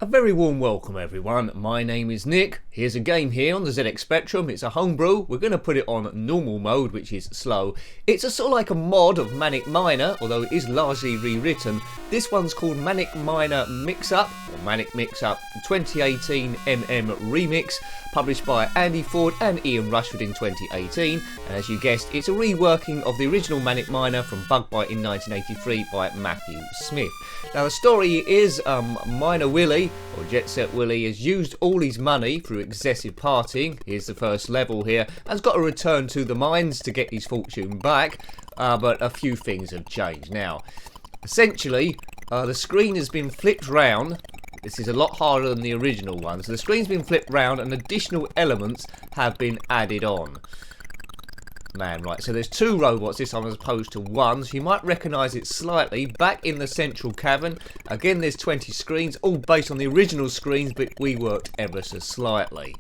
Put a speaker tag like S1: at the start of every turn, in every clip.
S1: A very warm welcome everyone, my name is Nick. Here's a game here on the ZX Spectrum. It's a homebrew. We're going to put it on normal mode, which is slow. It's a sort of like a mod of Manic Miner, although it is largely rewritten. This one's called Manic Mixup, or Manic Mixup 2018 MM Remix, published by Andy Ford and Ian Rushford in 2018. And as you guessed, it's a reworking of the original Manic Miner from Byte in 1983 by Matthew Smith. Now the story is Miner Willie, or Jet Set Willie, has used all his money through excessive partying. Here's the first level here, and has got to return to the mines to get his fortune back, but a few things have changed. Now, essentially, the screen has been flipped round. This is a lot harder than the original one, so the screen's been flipped round and additional elements have been added on. Man, right, so there's two robots this time as opposed to one, so you might recognise it slightly. Back in the central cavern, again there's 20 screens, all based on the original screens, but reworked ever so slightly.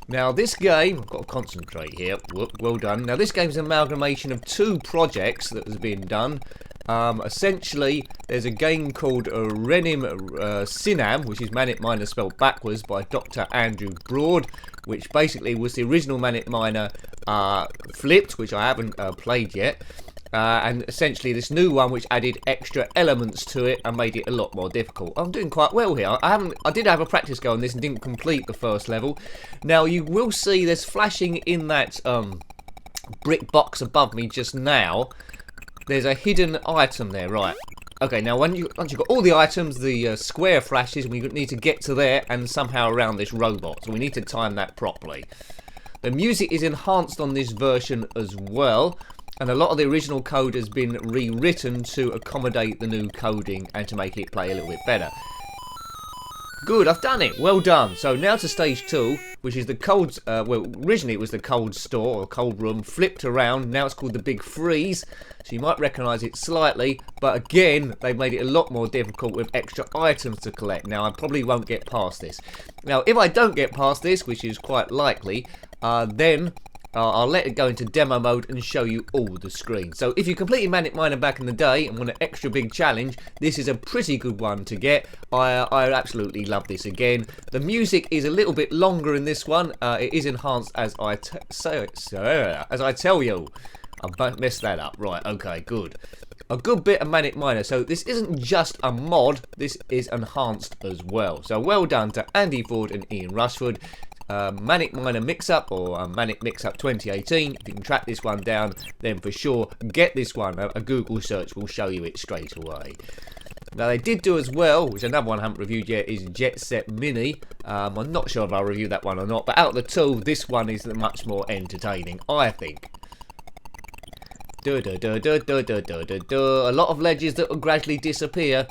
S1: Now this game, I've got to concentrate here, well done. Now this game's an amalgamation of two projects that has been done. Essentially, there's a game called Renim Sinam, which is Manic Miner spelled backwards, by Dr. Andrew Broad, which basically was the original Manic Miner flipped, which I haven't played yet. And essentially this new one which added extra elements to it and made it a lot more difficult. I'm doing quite well here. I did have a practice go on this and didn't complete the first level. Now you will see there's flashing in that brick box above me just now. There's a hidden item there, right? Okay, now once you've got all the items, the square flashes, and we need to get to there and somehow around this robot. So we need to time that properly. The music is enhanced on this version as well, and a lot of the original code has been rewritten to accommodate the new coding and to make it play a little bit better. Good, I've done it. Well done. So now to stage 2, which is the cold. Well, originally it was the cold store or cold room, flipped around. Now it's called the Big Freeze. So you might recognise it slightly, but again, they've made it a lot more difficult with extra items to collect. Now I probably won't get past this. Now, if I don't get past this, which is quite likely, then I'll let it go into demo mode and show you all the screens. So if you completed Manic Miner back in the day and want an extra big challenge, this is a pretty good one to get. I absolutely love this again. The music is a little bit longer in this one. It is enhanced as I tell you. I've messed that up. Right, okay, good. A good bit of Manic Miner. So this isn't just a mod, this is enhanced as well. So well done to Andy Ford and Ian Rushford. Manic Miner Mixup, or Manic Mixup 2018. If you can track this one down, then for sure get this one. A Google search will show you it straight away. Now they did do as well, which another one I haven't reviewed yet, is Jet Set Mini. I'm not sure if I'll review that one or not, but out of the two, this one is much more entertaining, I think. A lot of ledges that will gradually disappear.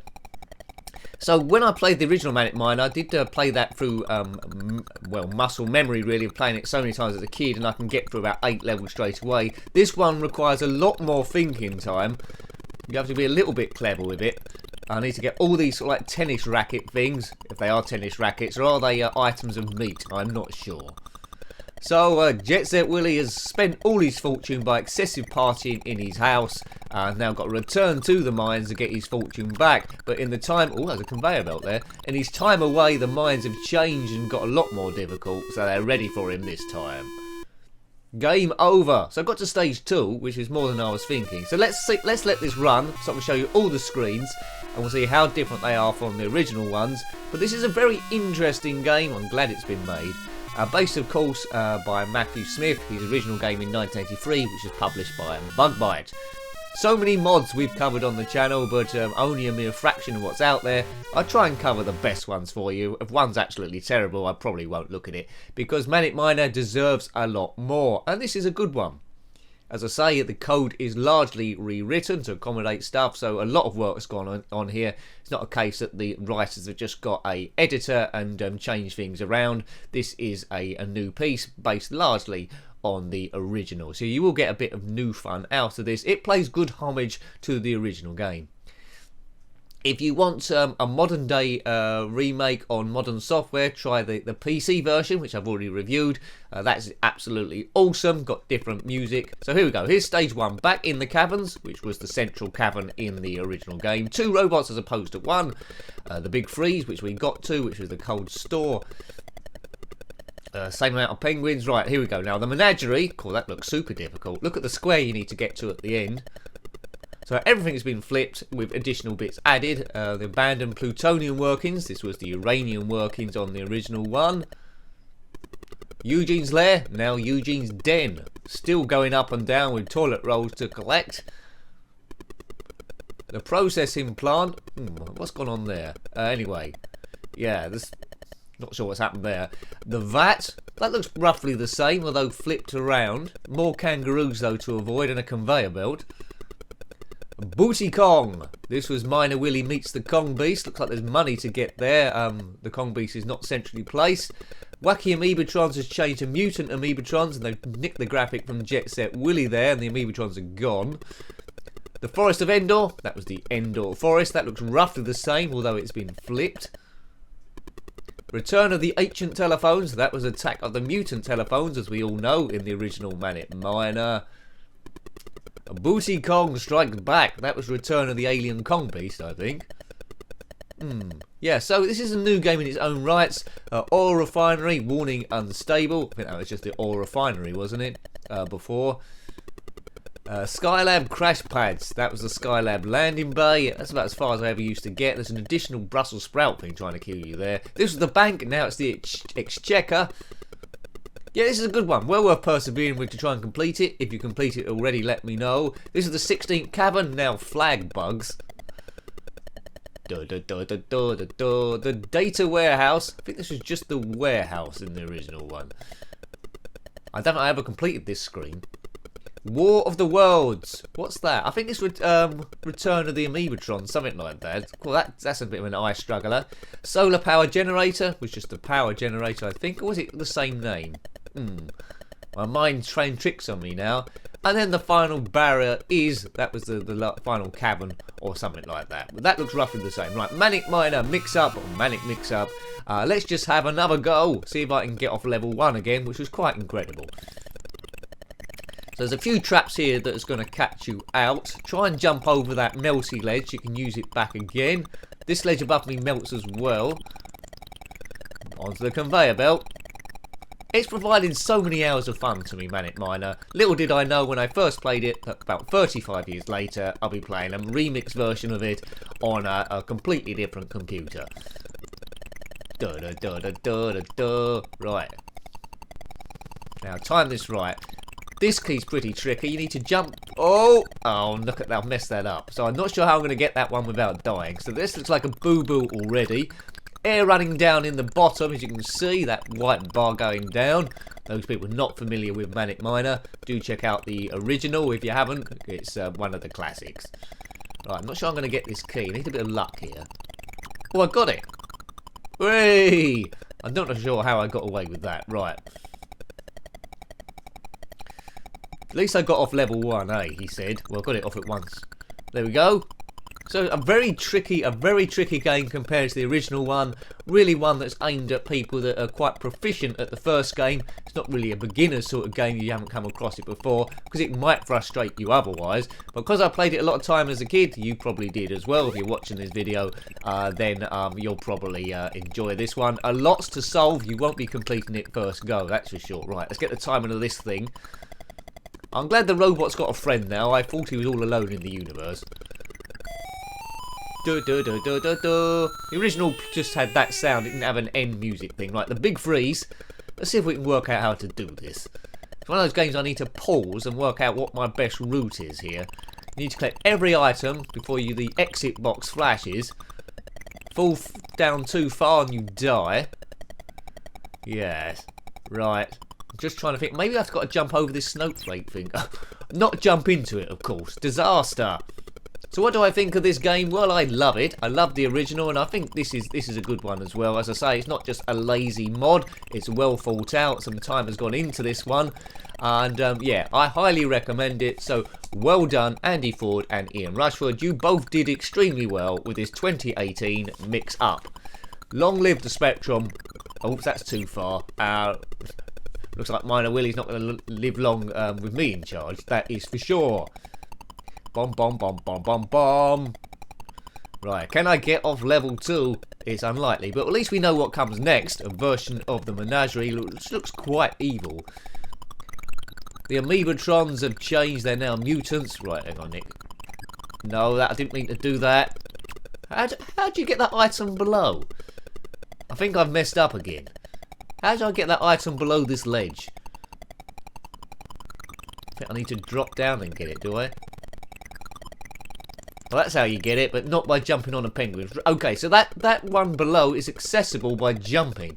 S1: So when I played the original Manic Miner, I did play that through, well, muscle memory really, of playing it so many times as a kid, and I can get through about 8 levels straight away. This one requires a lot more thinking time. You have to be a little bit clever with it. I need to get all these sort of like tennis racket things, if they are tennis rackets, or are they items of meat? I'm not sure. So, Jet Set Willie has spent all his fortune by excessive partying in his house, and now got to return to the mines to get his fortune back. But in the time, oh, there's a conveyor belt there. In his time away, the mines have changed and got a lot more difficult, so they're ready for him this time. Game over. So I got to stage 2, which is more than I was thinking. So let's let this run, so I can show you all the screens, and we'll see how different they are from the original ones. But this is a very interesting game. I'm glad it's been made. Based, of course, by Matthew Smith, his original game in 1983, which was published by Byte. So many mods we've covered on the channel, but only a mere fraction of what's out there. I try and cover the best ones for you. If one's absolutely terrible, I probably won't look at it, because Manic Miner deserves a lot more, and this is a good one. As I say, the code is largely rewritten to accommodate stuff, so a lot of work's gone on here. It's not a case that the writers have just got a editor and changed things around. This is a new piece based largely on the original, so you will get a bit of new fun out of this. It plays good homage to the original game. If you want a modern day remake on modern software, try the PC version, which I've already reviewed. That's absolutely awesome, got different music. So here we go, here's stage 1, back in the caverns, which was the central cavern in the original game. 2 robots as opposed to 1. The big freeze, which we got to, which was the cold store. Same amount of penguins. Right, here we go. Now the menagerie, cool, that looks super difficult. Look at the square you need to get to at the end. So everything's been flipped with additional bits added. The abandoned plutonium workings. This was the uranium workings on the original one. Eugene's lair. Now Eugene's den. Still going up and down with toilet rolls to collect. The processing plant. What's gone on there? Anyway. Yeah, this... Not sure what's happened there. The vat. That looks roughly the same, although flipped around. More kangaroos, though, to avoid, and a conveyor belt. Booty Kong. This was Miner Willie meets the Kong Beast. Looks like there's money to get there. The Kong Beast is not centrally placed. Wacky Amoebatrons has changed to Mutant Amoebatrons, and they've nicked the graphic from Jet Set Willie there, and the Amoebatrons are gone. The Forest of Endor. That was the Endor Forest. That looks roughly the same, although it's been flipped. Return of the Ancient Telephones. That was Attack of the Mutant Telephones, as we all know, in the original Manic Miner. Booty Kong Strikes Back. That was Return of the Alien Kong Beast, I think. Yeah, so this is a new game in its own rights. Oil Refinery, Warning Unstable. I think that was just the Oil Refinery, wasn't it? Before. Skylab Crash Pads. That was the Skylab Landing Bay. That's about as far as I ever used to get. There's an additional Brussels sprout thing trying to kill you there. This was the bank, now it's the Exchequer. Yeah, this is a good one. Well worth persevering with to try and complete it. If you complete it already, let me know. This is the 16th cavern, now flag bugs. The data warehouse. I think this was just the warehouse in the original one. I don't know if I ever completed this screen. War of the Worlds. What's that? I think this would Return of the Amoebatron, something like that. Well, that's a bit of an eye struggler. Solar power generator was just the power generator, I think, or was it the same name? My mind's trying tricks on me now. And then the final barrier is, that was the final cavern or something like that. But that looks roughly the same. Right, Manic Miner Mix-Up, or Manic Mix-Up. Let's just have another go. See if I can get off level 1 again, which was quite incredible. So there's a few traps here that's going to catch you out. Try and jump over that melty ledge. You can use it back again. This ledge above me melts as well. Onto the conveyor belt. It's provided so many hours of fun to me, Manic Miner. Little did I know when I first played it, that about 35 years later, I'll be playing a remix version of it on a completely different computer. Right. Now, time this right. This key's pretty tricky. You need to jump. Oh, look at that. I've messed that up. So I'm not sure how I'm going to get that one without dying. So this looks like a boo-boo already. Air running down in the bottom, as you can see, that white bar going down. Those people not familiar with Manic Miner, do check out the original if you haven't. It's one of the classics. Right, I'm not sure I'm going to get this key. I need a bit of luck here. Oh, I got it. Hooray! I'm not sure how I got away with that. Right. At least I got off level 1, eh, he said. Well, I got it off at once. There we go. So a very tricky game compared to the original one. Really one that's aimed at people that are quite proficient at the first game. It's not really a beginner sort of game if you haven't come across it before, because it might frustrate you otherwise. But because I played it a lot of time as a kid, you probably did as well. If you're watching this video, then you'll probably enjoy this one. Lots to solve. You won't be completing it first go, that's for sure. Right, let's get the timing of this thing. I'm glad the robot's got a friend now. I thought he was all alone in the universe. The original just had that sound. It didn't have an end music thing. Right, the big freeze. Let's see if we can work out how to do this. It's one of those games I need to pause and work out what my best route is here. You need to collect every item before the exit box flashes. Fall down too far and you die. Yes. Right. I'm just trying to think. Maybe I've got to jump over this snowflake thing. Not jump into it, of course. Disaster. So what do I think of this game? Well, I love it. I love the original, and I think this is a good one as well. As I say, it's not just a lazy mod. It's well thought out. Some time has gone into this one. And yeah, I highly recommend it. So well done, Andy Ford and Ian Rushford. You both did extremely well with this 2018 mix-up. Long live the Spectrum. Oh, that's too far. Looks like Minor Willie's not going to live long with me in charge. That is for sure. Bomb, bomb, bomb, bomb, bomb, bomb. Right, can I get off level 2? It's unlikely, but at least we know what comes next. A version of the Menagerie which looks quite evil. The Amoebatrons have changed. They're now mutants. Right, hang on, Nick. No, I didn't mean to do that. How'd you get that item below? I think I've messed up again. How do I get that item below this ledge? I think I need to drop down and get it, do I? Well, that's how you get it, but not by jumping on a penguin. Okay, so that one below is accessible by jumping.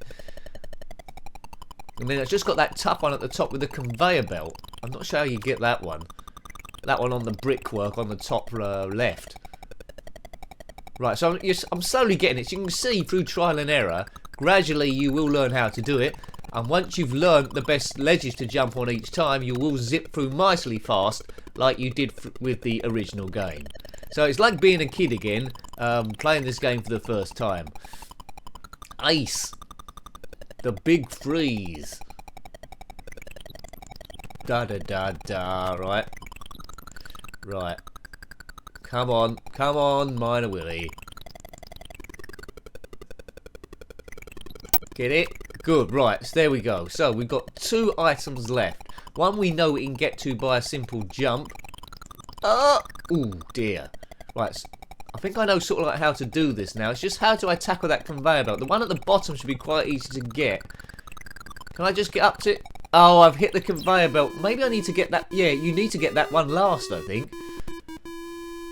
S1: And then it's just got that tough one at the top with the conveyor belt. I'm not sure how you get that one. That one on the brickwork on the top left. Right, so I'm slowly getting it. So you can see through trial and error, gradually you will learn how to do it. And once you've learned the best ledges to jump on each time, you will zip through nicely fast like you did with the original game. So it's like being a kid again, playing this game for the first time. Ace. The big freeze. Da da da da. Right. Right. Come on, Minor Willie. Get it? Good, right, so there we go. So we've got 2 items left. One we know we can get to by a simple jump. Oh dear. Right, I think I know sort of like how to do this now. It's just how do I tackle that conveyor belt? The one at the bottom should be quite easy to get. Can I just get up to it? Oh, I've hit the conveyor belt. Maybe I need to get that. Yeah, you need to get that one last, I think.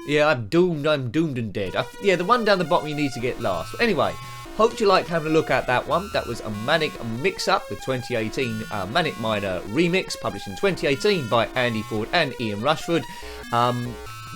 S1: Yeah, I'm doomed and dead. Yeah, the one down the bottom you need to get last. But anyway, hope you liked having a look at that one. That was a Manic Mixup, the 2018 Manic Miner remix, published in 2018 by Andy Ford and Ian Rushford.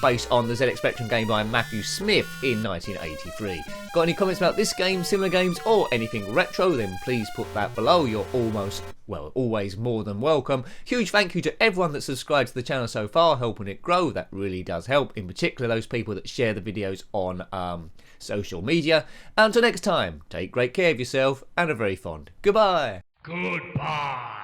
S1: Based on the ZX Spectrum game by Matthew Smith in 1983. Got any comments about this game, similar games, or anything retro, then please put that below. You're always more than welcome. Huge thank you to everyone that's subscribed to the channel so far, helping it grow. That really does help, in particular those people that share the videos on social media. Until next time, take great care of yourself, and a very fond goodbye.
S2: Goodbye.